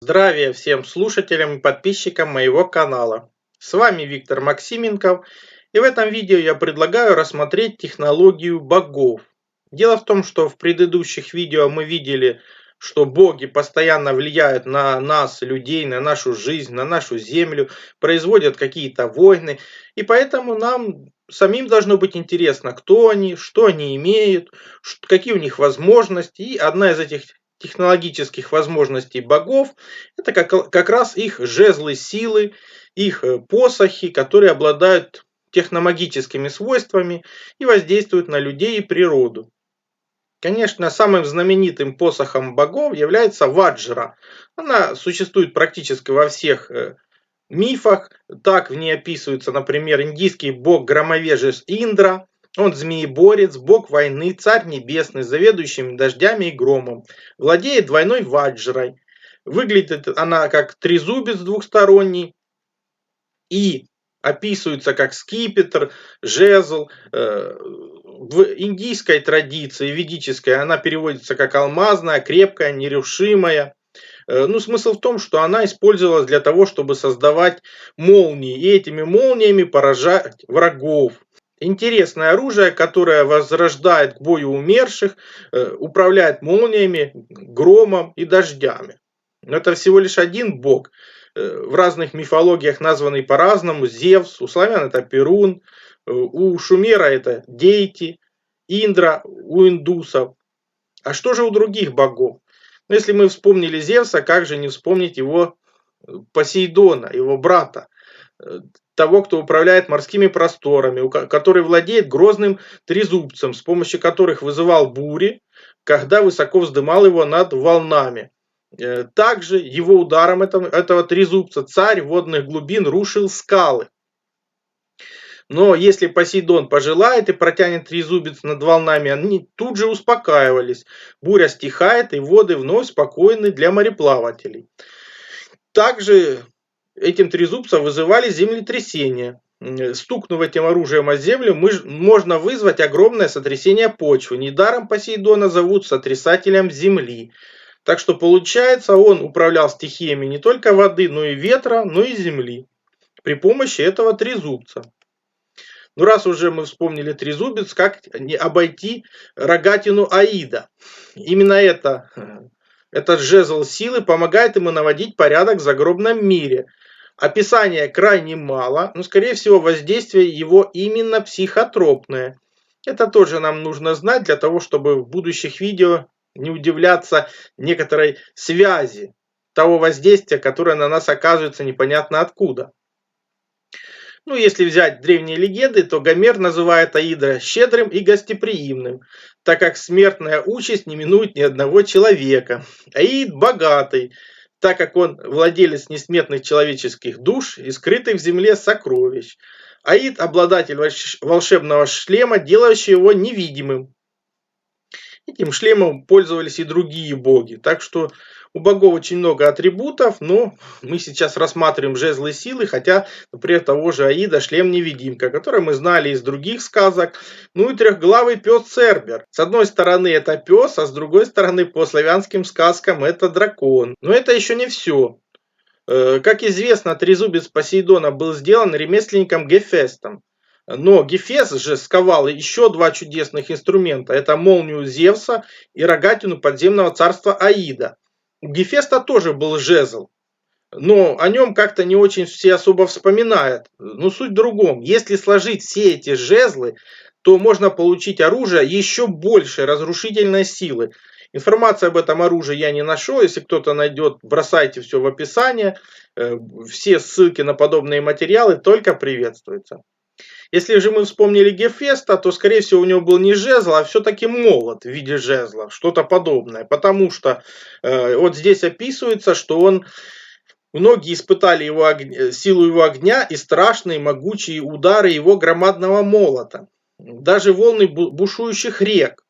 Здравия всем слушателям и подписчикам моего канала. С вами Виктор Максименков, и в этом видео я предлагаю рассмотреть технологию богов. Дело в том, что в предыдущих видео мы видели, что боги постоянно влияют на нас, людей, на нашу жизнь, на нашу землю, производят какие-то войны, и поэтому нам самим должно быть интересно, кто они, что они имеют, какие у них возможности, и одна из этих технологических возможностей богов – это как раз их жезлы силы, их посохи, которые обладают техномагическими свойствами и воздействуют на людей и природу. Конечно, самым знаменитым посохом богов является Ваджра. Она существует практически во всех мифах. Так в ней описывается, например, индийский бог-громовержец Индра. Он змееборец, бог войны, царь небесный, заведующим дождями и громом. Владеет двойной ваджрой. Выглядит она как трезубец двухсторонний и описывается как скипетр, жезл. В индийской традиции, ведической, она переводится как алмазная, крепкая, нерушимая. Смысл в том, что она использовалась для того, чтобы создавать молнии, и этими молниями поражать врагов. Интересное оружие, которое возрождает к бою умерших, управляет молниями, громом и дождями. Но это всего лишь один бог, в разных мифологиях названный по-разному. Зевс, у славян это Перун, у шумера это Дейти, Индра у индусов. А что же у других богов? Если мы вспомнили Зевса, как же не вспомнить его Посейдона, его брата, того, кто управляет морскими просторами, который владеет грозным трезубцем, с помощью которых вызывал бури, когда высоко вздымал его над волнами. Также его ударом этого трезубца царь водных глубин рушил скалы. Но если Посейдон пожелает и протянет трезубец над волнами, они тут же успокаивались. Буря стихает, и воды вновь спокойны для мореплавателей. Также этим трезубцем вызывали землетрясения. Стукнув этим оружием о землю, можно вызвать огромное сотрясение почвы. Недаром Посейдона зовут сотрясателем земли. Так что получается, он управлял стихиями не только воды, но и ветра, но и земли при помощи этого трезубца. Раз уже мы вспомнили трезубец, как не обойти рогатину Аида? Именно этот жезл силы помогает ему наводить порядок в загробном мире. Описания крайне мало, но скорее всего воздействие его именно психотропное. Это тоже нам нужно знать для того, чтобы в будущих видео не удивляться некоторой связи того воздействия, которое на нас оказывается непонятно откуда. Если взять древние легенды, то Гомер называет Аида щедрым и гостеприимным, так как смертная участь не минует ни одного человека. Аид богатый, так как он владелец несметных человеческих душ и скрытых в земле сокровищ. Аид обладатель волшебного шлема, делающий его невидимым. Этим шлемом пользовались и другие боги. Так что у богов очень много атрибутов, но мы сейчас рассматриваем жезлы силы, хотя, например, того же Аида шлем-невидимка, который мы знали из других сказок. И трехглавый пес Цербер. С одной стороны это пес, а с другой стороны по славянским сказкам это дракон. Но это еще не все. Как известно, трезубец Посейдона был сделан ремесленником Гефестом. Но Гефест же сковал еще два чудесных инструмента. Это молнию Зевса и рогатину подземного царства Аида. У Гефеста тоже был жезл, но о нем как-то не очень все особо вспоминают. Но суть в другом. Если сложить все эти жезлы, то можно получить оружие еще большей разрушительной силы. Информацию об этом оружии я не нашел. Если кто-то найдет, бросайте все в описание. Все ссылки на подобные материалы только приветствуются. Если же мы вспомнили Гефеста, то, скорее всего, у него был не жезл, а все-таки молот в виде жезла, что-то подобное. Потому что вот здесь описывается, что многие испытали силу его огня и страшные могучие удары его громадного молота. Даже волны бушующих рек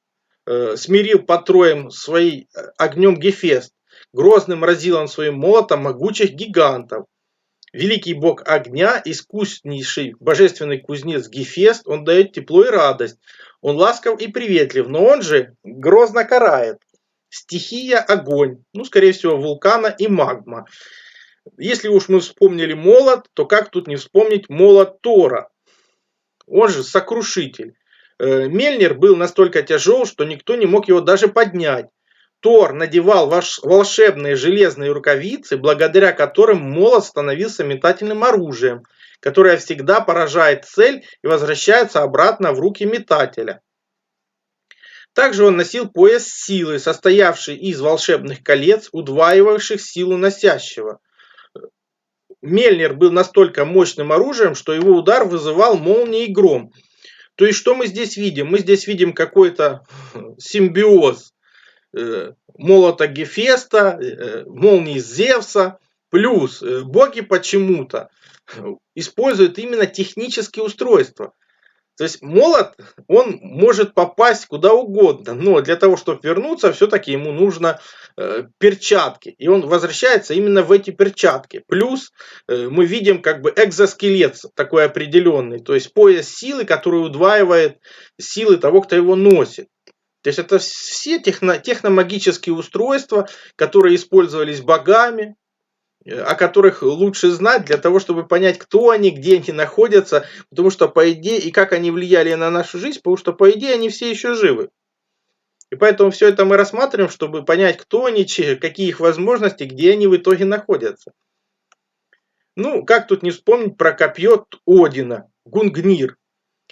смирил под троем своим огнем Гефест. Грозным разил он своим молотом могучих гигантов. Великий бог огня, искуснейший божественный кузнец Гефест, он дает тепло и радость. Он ласков и приветлив, но он же грозно карает. Стихия огонь. Ну, скорее всего, вулкана и магма. Если уж мы вспомнили молот, то как тут не вспомнить молот Тора? Он же сокрушитель. Мельнир был настолько тяжел, что никто не мог его даже поднять. Тор надевал волшебные железные рукавицы, благодаря которым молот становился метательным оружием, которое всегда поражает цель и возвращается обратно в руки метателя. Также он носил пояс силы, состоявший из волшебных колец, удваивавших силу носящего. Мельнир был настолько мощным оружием, что его удар вызывал молнии и гром. То есть, что мы здесь видим? Мы здесь видим какой-то симбиоз молота Гефеста, молнии Зевса, плюс боги почему-то используют именно технические устройства. То есть молот, он может попасть куда угодно, но для того, чтобы вернуться, все-таки ему нужно перчатки. И он возвращается именно в эти перчатки. Плюс мы видим как бы экзоскелет такой определенный, то есть пояс силы, который удваивает силы того, кто его носит. То есть это все техномагические устройства, которые использовались богами, о которых лучше знать для того, чтобы понять, кто они, где они находятся, потому что по идее, и как они влияли на нашу жизнь, потому что по идее они все еще живы. И поэтому все это мы рассматриваем, чтобы понять, кто они, какие их возможности, где они в итоге находятся. Ну, как тут не вспомнить про копье Одина, Гунгнир.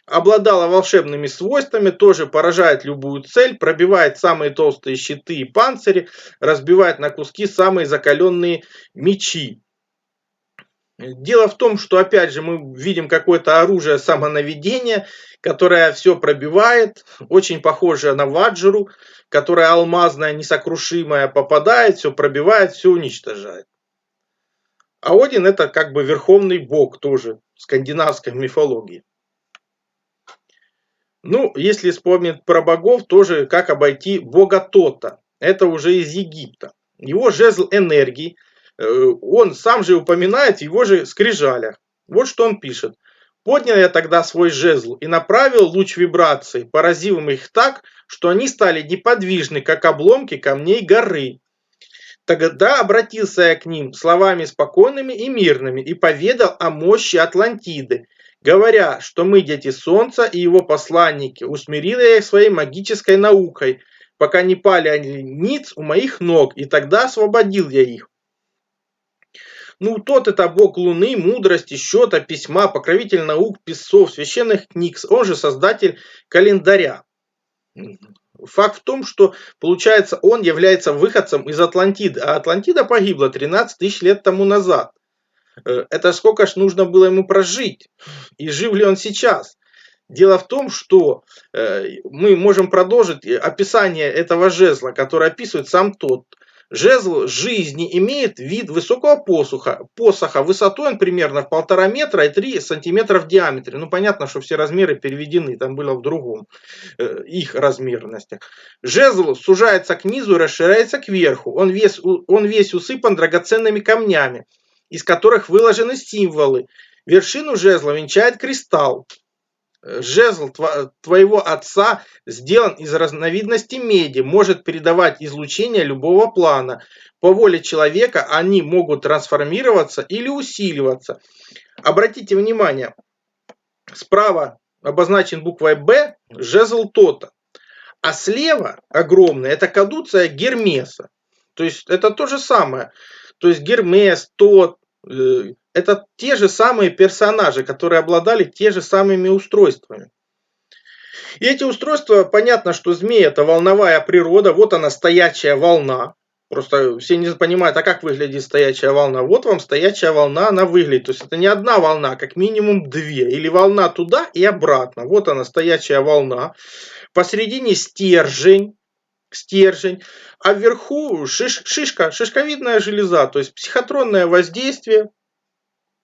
Обладала волшебными свойствами, тоже поражает любую цель, пробивает самые толстые щиты и панцири, разбивает на куски самые закаленные мечи. Дело в том, что опять же мы видим какое-то оружие самонаведения, которое все пробивает, очень похоже на ваджру, которая алмазная, несокрушимая, попадает, все пробивает, все уничтожает. А Один это как бы верховный бог тоже скандинавской мифологии. Ну, если вспомнить про богов, тоже как обойти бога Тота. Это уже из Египта. Его жезл энергии, он сам же упоминает в его же скрижалях. Вот что он пишет. «Поднял я тогда свой жезл и направил луч вибрации, поразив их так, что они стали неподвижны, как обломки камней горы. Тогда обратился я к ним словами спокойными и мирными и поведал о мощи Атлантиды, говоря, что мы дети Солнца и его посланники, усмирил я их своей магической наукой, пока не пали они ниц у моих ног, и тогда освободил я их. Ну, тот это бог Луны, мудрости, счета, письма, покровитель наук, писцов, священных книг, он же создатель календаря. Факт в том, что, получается, он является выходцем из Атлантиды, а Атлантида погибла 13 тысяч лет тому назад. Это сколько ж нужно было ему прожить? И жив ли он сейчас? Дело в том, что мы можем продолжить описание этого жезла, который описывает сам тот. Жезл жизни имеет вид высокого посоха. Высотой он примерно в 1,5 метра и 3 сантиметра в диаметре. Ну, понятно, что все размеры переведены, там было в другом их размерностях. Жезл сужается к низу и расширяется кверху. Он весь усыпан драгоценными камнями, из которых выложены символы. Вершину жезла венчает кристалл. Жезл твоего отца сделан из разновидности меди, может передавать излучение любого плана. По воле человека они могут трансформироваться или усиливаться. Обратите внимание, справа обозначен буквой Б жезл Тота, а слева огромный это кадуция Гермеса. То есть это то же самое. То есть Гермес, Тот, это те же самые персонажи, которые обладали те же самыми устройствами. И эти устройства, понятно, что змея это волновая природа, вот она стоячая волна. Просто все не понимают, а как выглядит стоячая волна. Вот вам стоячая волна, она выглядит. То есть это не одна волна, а как минимум две. Или волна туда и обратно. Вот она стоячая волна. Посередине стержень, а вверху шишковидная железа, то есть психотронное воздействие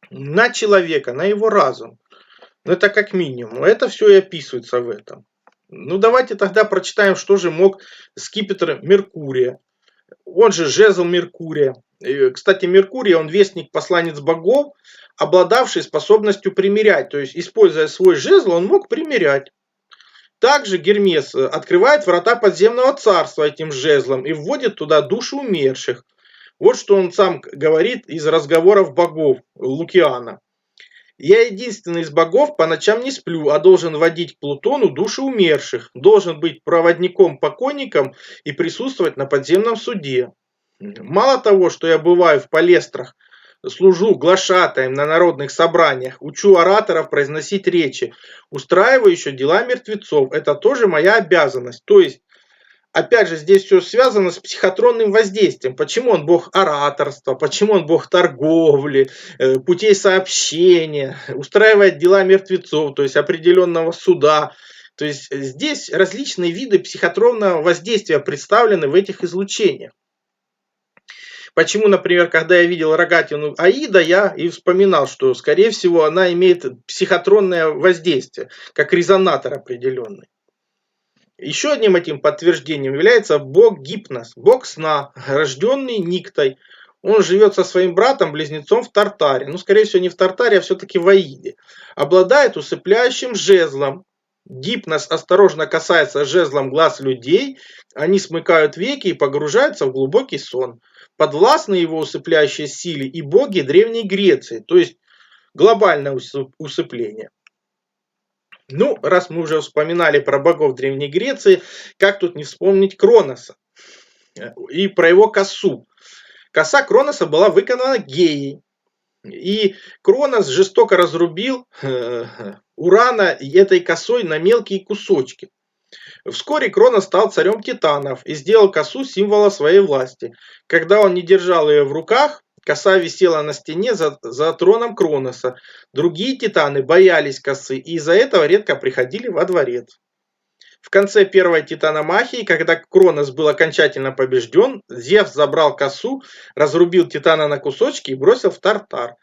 на человека, на его разум. Ну, это как минимум. Это все и описывается в этом. Ну, давайте тогда прочитаем, что же мог скипетр Меркурия. Он же жезл Меркурия. Кстати, Меркурий, он вестник, посланец богов, обладавший способностью примерять. То есть, используя свой жезл, он мог примерять. Также Гермес открывает врата подземного царства этим жезлом и вводит туда души умерших. Вот что он сам говорит из разговоров богов Лукиана. «Я единственный из богов по ночам не сплю, а должен водить к Плутону души умерших, должен быть проводником покойникам и присутствовать на подземном суде. Мало того, что я бываю в палестрах, служу глашатаем на народных собраниях, учу ораторов произносить речи, устраиваю еще дела мертвецов. Это тоже моя обязанность». То есть, опять же, здесь все связано с психотронным воздействием. Почему он бог ораторства, почему он бог торговли, путей сообщения, устраивает дела мертвецов, то есть определенного суда. То есть здесь различные виды психотронного воздействия представлены в этих излучениях. Почему, например, когда я видел рогатину Аида, я и вспоминал, что, скорее всего, она имеет психотронное воздействие, как резонатор определенный. Еще одним этим подтверждением является бог Гипнос, бог сна, рожденный Никтой. Он живет со своим братом-близнецом в Тартаре. Ну, скорее всего, не в Тартаре, а все-таки в Аиде. Обладает усыпляющим жезлом. Гипнос осторожно касается жезлом глаз людей, они смыкают веки и погружаются в глубокий сон. Подвластны его усыпляющей силе и боги Древней Греции, то есть глобальное усыпление. Ну, раз мы уже вспоминали про богов Древней Греции, как тут не вспомнить Кроноса и про его косу. Коса Кроноса была выkonана Геей. И Кронос жестоко разрубил Урана этой косой на мелкие кусочки. Вскоре Кронос стал царем титанов и сделал косу символом своей власти. Когда он не держал ее в руках, коса висела на стене за троном Кроноса. Другие титаны боялись косы и из-за этого редко приходили во дворец. В конце первой титаномахии, когда Кронос был окончательно побежден, Зевс забрал косу, разрубил титана на кусочки и бросил в Тартар.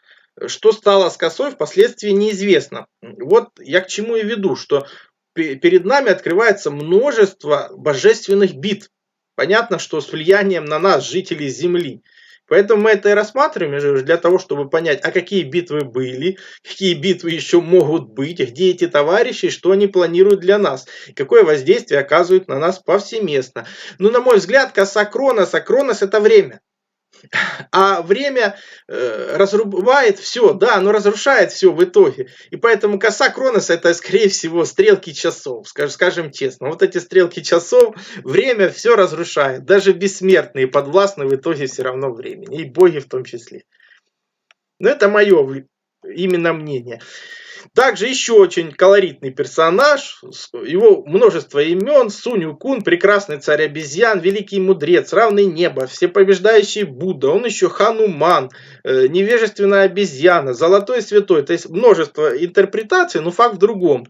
Что стало с косой, впоследствии неизвестно. Вот я к чему и веду, что перед нами открывается множество божественных битв. Понятно, что с влиянием на нас, жителей Земли. Поэтому мы это и рассматриваем для того, чтобы понять, а какие битвы были, какие битвы еще могут быть, где эти товарищи, что они планируют для нас, какое воздействие оказывают на нас повсеместно. Ну, на мой взгляд, коса Кроноса, Кронос это время. А время разрубает все, да, оно разрушает все в итоге. И поэтому коса Кроноса это, скорее всего, стрелки часов, скажем честно. Вот эти стрелки часов, время все разрушает. Даже бессмертные подвластны в итоге все равно времени. И боги в том числе. Но это мое именно мнение. Также еще очень колоритный персонаж, его множество имен: Сунь-Кун, прекрасный царь обезьян, великий мудрец, равный небо, всепобеждающий Будда, он еще Хануман, невежественная обезьяна, золотой святой, то есть множество интерпретаций, но факт в другом.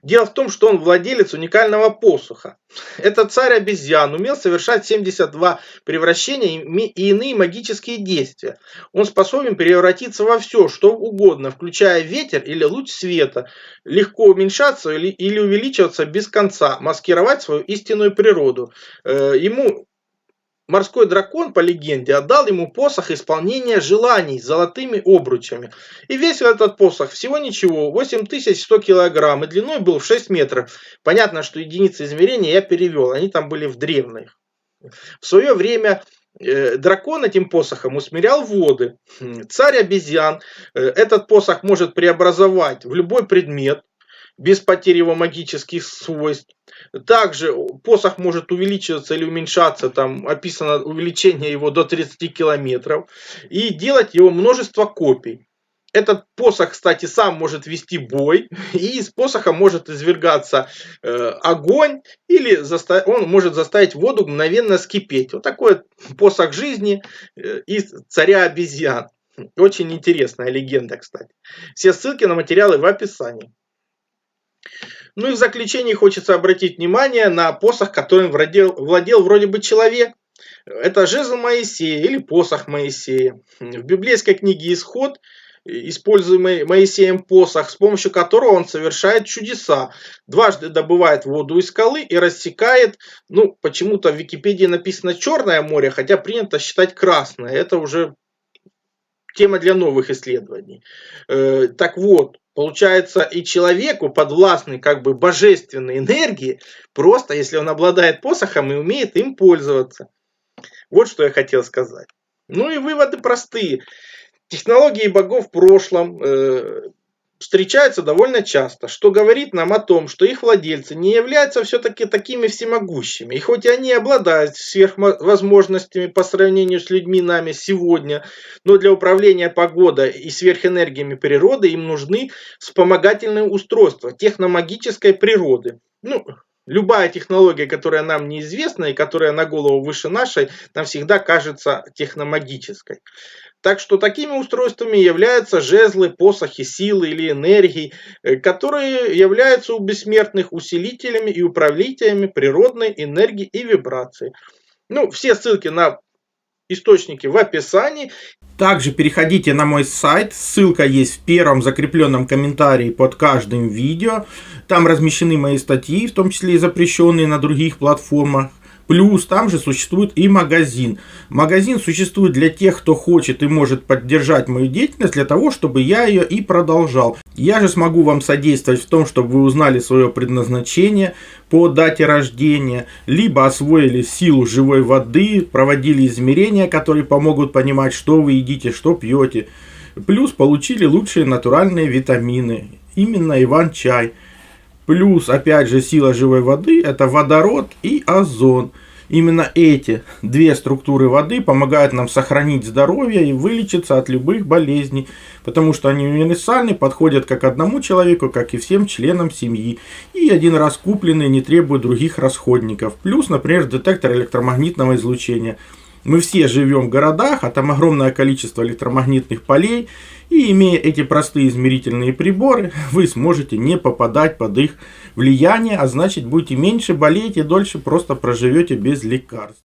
Дело в том, что он владелец уникального посоха. Этот царь обезьян умел совершать 72 превращения и иные магические действия. Он способен превратиться во все, что угодно, включая ветер или луч света, легко уменьшаться или увеличиваться без конца, маскировать свою истинную природу. Ему морской дракон, по легенде, отдал ему посох исполнения желаний с золотыми обручами. И весил этот посох всего ничего, 8100 килограмм, и длиной был в 6 метров. Понятно, что единицы измерения я перевел, они там были в древних. В свое время дракон этим посохом усмирял воды. Царь обезьян этот посох может преобразовать в любой предмет, без потери его магических свойств. Также посох может увеличиваться или уменьшаться, там описано увеличение его до 30 километров, и делать его множество копий. Этот посох, кстати, сам может вести бой, и из посоха может извергаться огонь, или он может заставить воду мгновенно вскипеть. Вот такой посох жизни из царя обезьян. Очень интересная легенда, кстати. Все ссылки на материалы в описании. Ну и в заключении хочется обратить внимание на посох, которым владел вроде бы человек. Это жезл Моисея или посох Моисея. В библейской книге Исход используемый Моисеем посох, с помощью которого он совершает чудеса. Дважды добывает воду из скалы и рассекает, ну почему-то в Википедии написано Черное море, хотя принято считать Красное. Это уже тема для новых исследований. Так вот, получается, и человеку подвластны как бы божественной энергии, просто если он обладает посохом и умеет им пользоваться. Вот что я хотел сказать. Ну и выводы простые. Технологии богов в прошлом встречаются довольно часто, что говорит нам о том, что их владельцы не являются все-таки такими всемогущими. И хоть они обладают сверхвозможностями по сравнению с людьми нами сегодня, но для управления погодой и сверхэнергиями природы им нужны вспомогательные устройства техномагической природы. Любая технология, которая нам неизвестна и которая на голову выше нашей, нам всегда кажется техномагической. Так что такими устройствами являются жезлы, посохи, силы или энергии, которые являются у бессмертных усилителями и управителями природной энергии и вибрации. Все ссылки на источники в описании. Также переходите на мой сайт, ссылка есть в первом закрепленном комментарии под каждым видео. Там размещены мои статьи, в том числе и запрещенные на других платформах. Плюс там же существует и магазин. Магазин существует для тех, кто хочет и может поддержать мою деятельность, для того, чтобы я ее и продолжал. Я же смогу вам содействовать в том, чтобы вы узнали свое предназначение по дате рождения, либо освоили силу живой воды, проводили измерения, которые помогут понимать, что вы едите, что пьете. Плюс получили лучшие натуральные витамины, именно Иван-чай. Плюс, опять же, сила живой воды – это водород и озон. Именно эти две структуры воды помогают нам сохранить здоровье и вылечиться от любых болезней, потому что они универсальны, подходят как одному человеку, как и всем членам семьи. И один раз купленные не требуют других расходников. Плюс, например, детектор электромагнитного излучения. Мы все живем в городах, а там огромное количество электромагнитных полей. И имея эти простые измерительные приборы, вы сможете не попадать под их влияние, а значит будете меньше болеть и дольше просто проживете без лекарств.